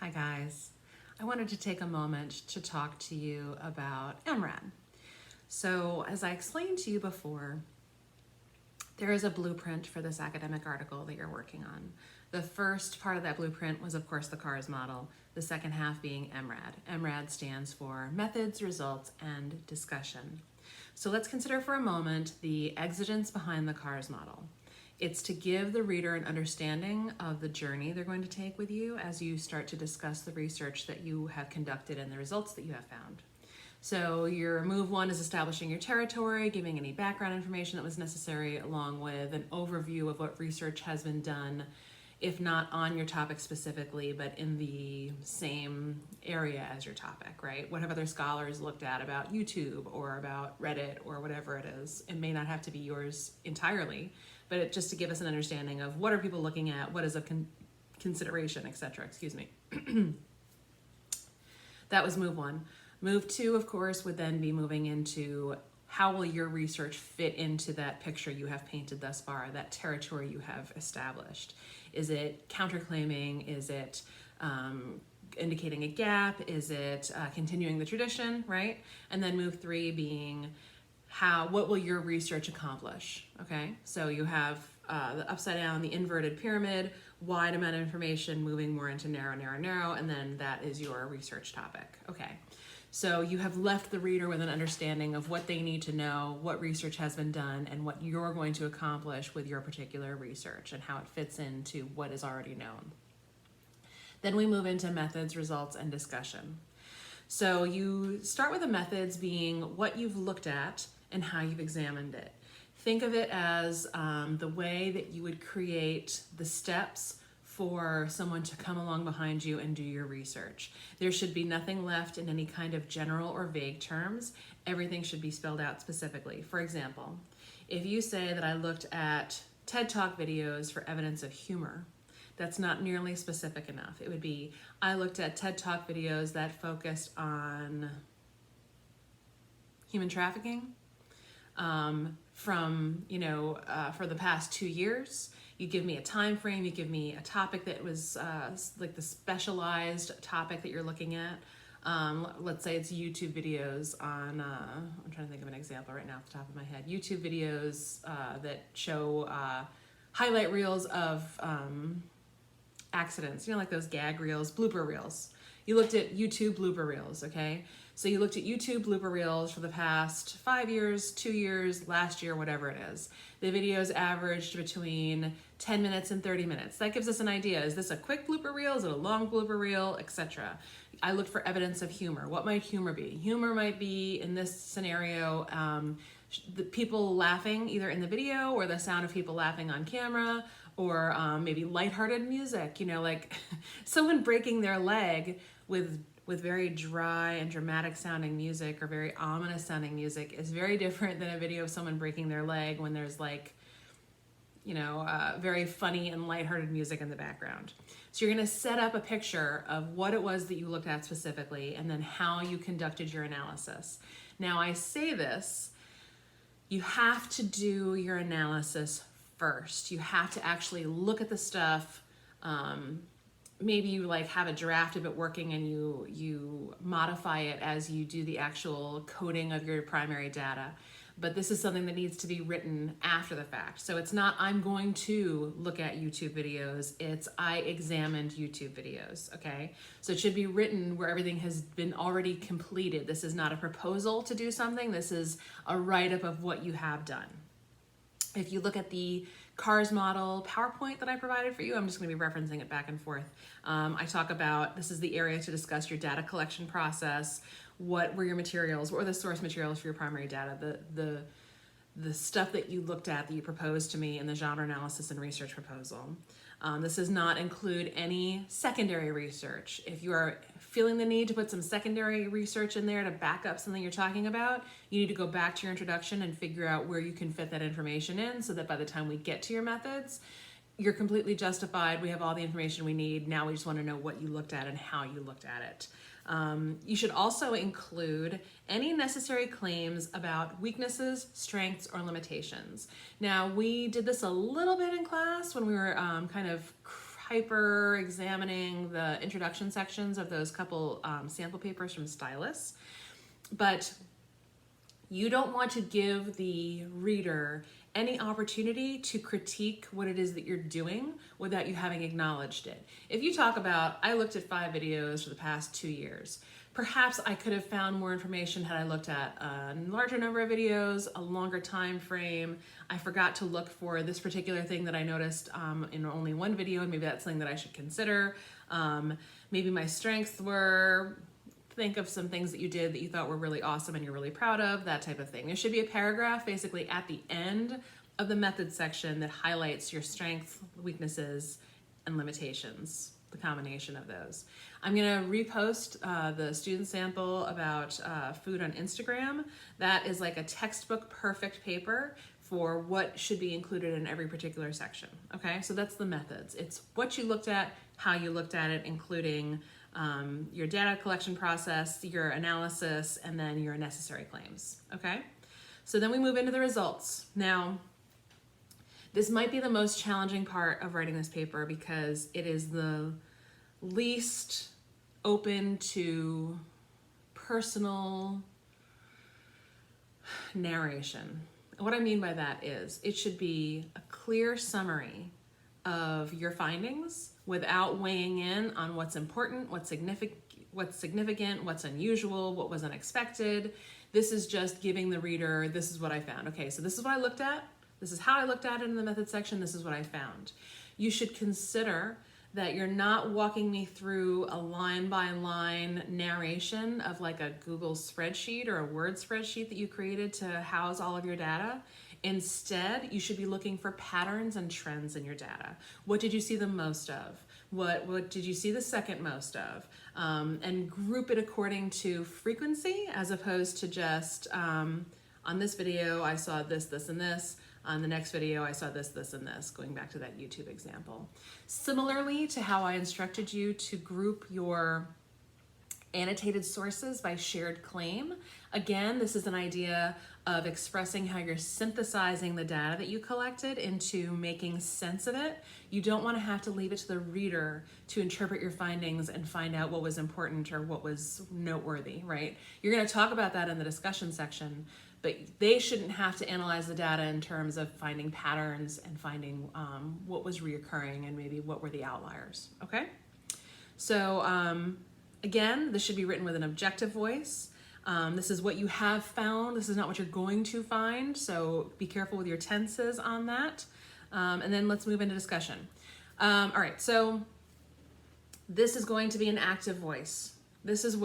Hi guys. I wanted to take a moment to talk to you about Mrad. So, as I explained to you before, there is a blueprint for this academic article that you're working on. The first part of that blueprint was, of course, the CARS model, the second half being Mrad. Mrad stands for Methods, Results, and Discussion. So let's consider for a moment the exigence behind the CARS model. It's to give the reader an understanding of the journey they're going to take with you as you start to discuss the research that you have conducted and the results that you have found. So your move one is establishing your territory, giving any background information that was necessary, along with an overview of what research has been done, if not on your topic specifically, but in the same area as your topic, right? What have other scholars looked at about YouTube or about Reddit or whatever it is? It may not have to be yours entirely, but just to give us an understanding of what are people looking at, what is a consideration, etc. Excuse me. That was move one. Move two, of course, would then be moving into how will your research fit into that picture you have painted thus far, that territory you have established. Is it counterclaiming? Is it indicating a gap? Is it continuing the tradition, right? And then move three being what will your research accomplish? Okay, so you have the upside down, the inverted pyramid, wide amount of information moving more into narrow, narrow, narrow, and then that is your research topic. Okay, so you have left the reader with an understanding of what they need to know, what research has been done, and what you're going to accomplish with your particular research and how it fits into what is already known. Then we move into methods, results, and discussion. So you start with the methods being what you've looked at and how you've examined it. Think of it as the way that you would create the steps for someone to come along behind you and do your research. There should be nothing left in any kind of general or vague terms. Everything should be spelled out specifically. For example, if you say that I looked at TED Talk videos for evidence of humor, that's not nearly specific enough. It would be, I looked at TED Talk videos that focused on human trafficking for the past 2 years. You give me a time frame, you give me a topic that was like the specialized topic that you're looking at. Let's say it's YouTube videos on, I'm trying to think of an example right now off the top of my head. YouTube videos that show highlight reels of accidents, like those gag reels, blooper reels. You looked at YouTube blooper reels, okay? So you looked at YouTube blooper reels for the past 5 years, 2 years, last year, whatever it is. The videos averaged between 10 minutes and 30 minutes. That gives us an idea. Is this a quick blooper reel? Is it a long blooper reel, etc.? I looked for evidence of humor. What might humor be? Humor might be, in this scenario, the people laughing either in the video or the sound of people laughing on camera, or maybe lighthearted music, like someone breaking their leg with very dry and dramatic sounding music or very ominous sounding music is very different than a video of someone breaking their leg when there's very funny and lighthearted music in the background. So you're going to set up a picture of what it was that you looked at specifically and then how you conducted your analysis. Now I say this, you have to do your analysis first. You have to actually look at the stuff. Maybe you have a draft of it working and you modify it as you do the actual coding of your primary data. But this is something that needs to be written after the fact. So it's not, I'm going to look at YouTube videos. It's, I examined YouTube videos, okay? So it should be written where everything has been already completed. This is not a proposal to do something. This is a write-up of what you have done. If you look at the CARS model PowerPoint that I provided for you, I'm just going to be referencing it back and forth. I talk about, this is the area to discuss your data collection process. What were your materials? What were the source materials for your primary data? The stuff that you looked at that you proposed to me in the genre analysis and research proposal. This does not include any secondary research. If you are feeling the need to put some secondary research in there to back up something you're talking about, you need to go back to your introduction and figure out where you can fit that information in so that by the time we get to your methods, you're completely justified. We have all the information we need. Now we just want to know what you looked at and how you looked at it. You should also include any necessary claims about weaknesses, strengths, or limitations. Now, we did this a little bit in class when we were kind of hyper examining the introduction sections of those couple sample papers from Stylus. But you don't want to give the reader any opportunity to critique what it is that you're doing without you having acknowledged it. If you talk about, I looked at 5 videos for the past 2 years, perhaps I could have found more information had I looked at a larger number of videos, a longer time frame. I forgot to look for this particular thing that I noticed in only one video, and maybe that's something that I should consider. Maybe my strengths were, think of some things that you did that you thought were really awesome and you're really proud of, that type of thing. There should be a paragraph basically at the end of the method section that highlights your strengths, weaknesses, and limitations, the combination of those. I'm gonna repost the student sample about food on Instagram. That is like a textbook perfect paper for what should be included in every particular section, okay? So that's the methods. It's what you looked at, how you looked at it, including your data collection process, your analysis, and then your necessary claims, okay? So then we move into the results. Now, this might be the most challenging part of writing this paper because it is the least open to personal narration. What I mean by that is it should be a clear summary of your findings without weighing in on what's important, what's significant, what's unusual, what was unexpected. This is just giving the reader, this is what I found. Okay, so this is what I looked at. This is how I looked at it in the method section. This is what I found. You should consider that you're not walking me through a line-by-line narration of like a Google spreadsheet or a Word spreadsheet that you created to house all of your data. Instead, you should be looking for patterns and trends in your data. What did you see the most of? What did you see the second most of? And group it according to frequency as opposed to just, on this video, I saw this, this, and this. On the next video, I saw this, this, and this, going back to that YouTube example. Similarly to how I instructed you to group your annotated sources by shared claim. Again, this is an idea of expressing how you're synthesizing the data that you collected into making sense of it. You don't want to have to leave it to the reader to interpret your findings and find out what was important or what was noteworthy, right? You're going to talk about that in the discussion section, but they shouldn't have to analyze the data in terms of finding patterns and finding what was reoccurring and maybe what were the outliers, okay? So again, this should be written with an objective voice. This is what you have found. This is not what you're going to find. So be careful with your tenses on that. And then let's move into discussion. All right, so this is going to be an active voice. This is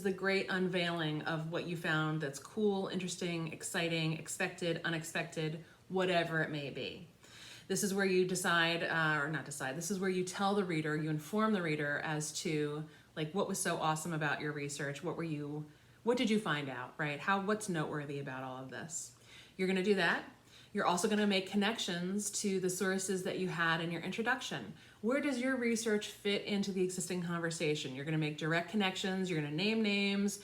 the great unveiling of what you found that's cool, interesting, exciting, expected, unexpected, whatever it may be. This is where you decide, or not decide, this is where you tell the reader, you inform the reader as to like what was so awesome about your research, what did you find out, right? What's noteworthy about all of this? You're gonna do that. You're also gonna make connections to the sources that you had in your introduction. Where does your research fit into the existing conversation? You're gonna make direct connections, you're gonna name names.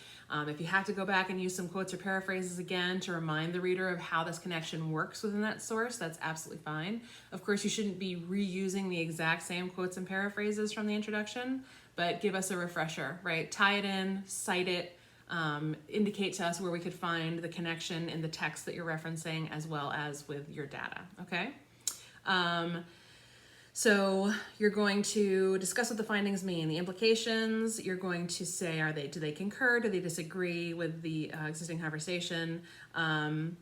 If you have to go back and use some quotes or paraphrases again to remind the reader of how this connection works within that source, that's absolutely fine. Of course, you shouldn't be reusing the exact same quotes and paraphrases from the introduction, but give us a refresher, right? Tie it in, cite it, indicate to us where we could find the connection in the text that you're referencing as well as with your data, okay? So you're going to discuss what the findings mean, the implications. You're going to say, do they concur? Do they disagree with the existing conversation? And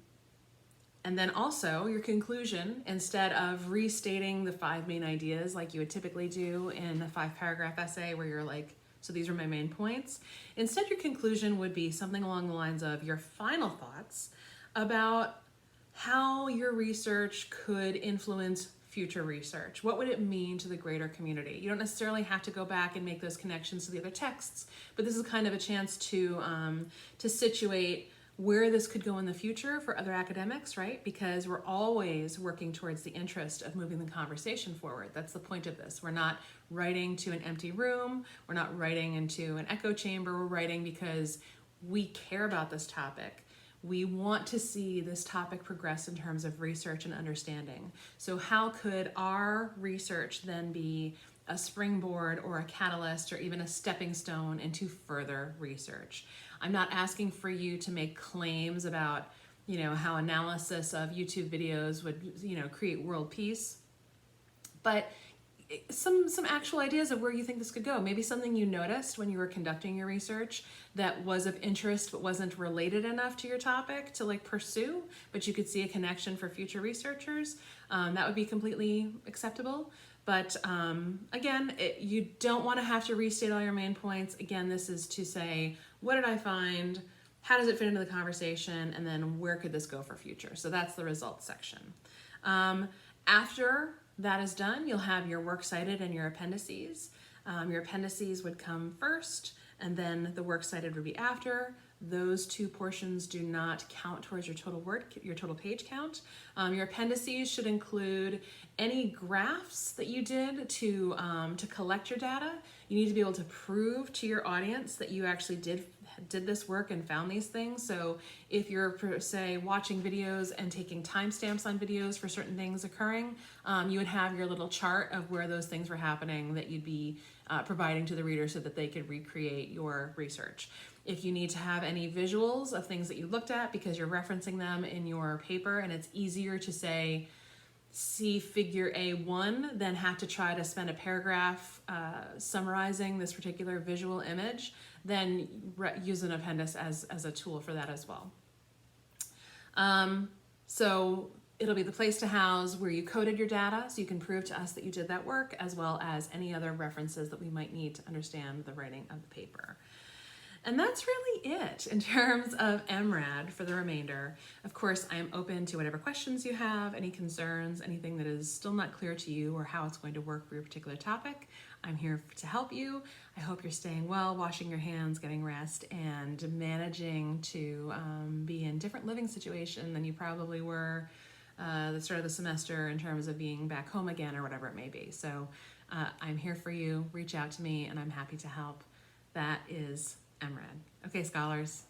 then also your conclusion, instead of restating the 5 main ideas like you would typically do in a 5-paragraph essay where you're like, so these are my main points. Instead, your conclusion would be something along the lines of your final thoughts about how your research could influence future research. What would it mean to the greater community? You don't necessarily have to go back and make those connections to the other texts, but this is kind of a chance to situate where this could go in the future for other academics, right? Because we're always working towards the interest of moving the conversation forward. That's the point of this. We're not writing to an empty room. We're not writing into an echo chamber. We're writing because we care about this topic. We want to see this topic progress in terms of research and understanding. So how could our research then be a springboard or a catalyst or even a stepping stone into further research? I'm not asking for you to make claims about, how analysis of YouTube videos would, create world peace, but some actual ideas of where you think this could go. Maybe something you noticed when you were conducting your research that was of interest but wasn't related enough to your topic to pursue, but you could see a connection for future researchers. That would be completely acceptable. But again, you don't want to have to restate all your main points. Again, this is to say, what did I find? How does it fit into the conversation? And then where could this go for future? So that's the results section. After that is done, you'll have your works cited and your appendices. Your appendices would come first, and then the works cited would be after. Those two portions do not count towards your total page count. Your appendices should include any graphs that you did to collect your data. You need to be able to prove to your audience that you actually did this work and found these things. So if you're, say, watching videos and taking timestamps on videos for certain things occurring, you would have your little chart of where those things were happening that you'd be providing to the reader so that they could recreate your research. If you need to have any visuals of things that you looked at because you're referencing them in your paper and it's easier to say, see figure A1 than have to try to spend a paragraph summarizing this particular visual image, then use an appendix as a tool for that as well. So it'll be the place to house where you coded your data so you can prove to us that you did that work, as well as any other references that we might need to understand the writing of the paper. And that's really it in terms of Mrad for the remainder. Of course, I am open to whatever questions you have, any concerns, anything that is still not clear to you or how it's going to work for your particular topic. I'm here to help you. I hope you're staying well, washing your hands, getting rest, and managing to be in different living situation than you probably were the start of the semester in terms of being back home again or whatever it may be. So I'm here for you. Reach out to me and I'm happy to help. That is Mrad. Okay, scholars.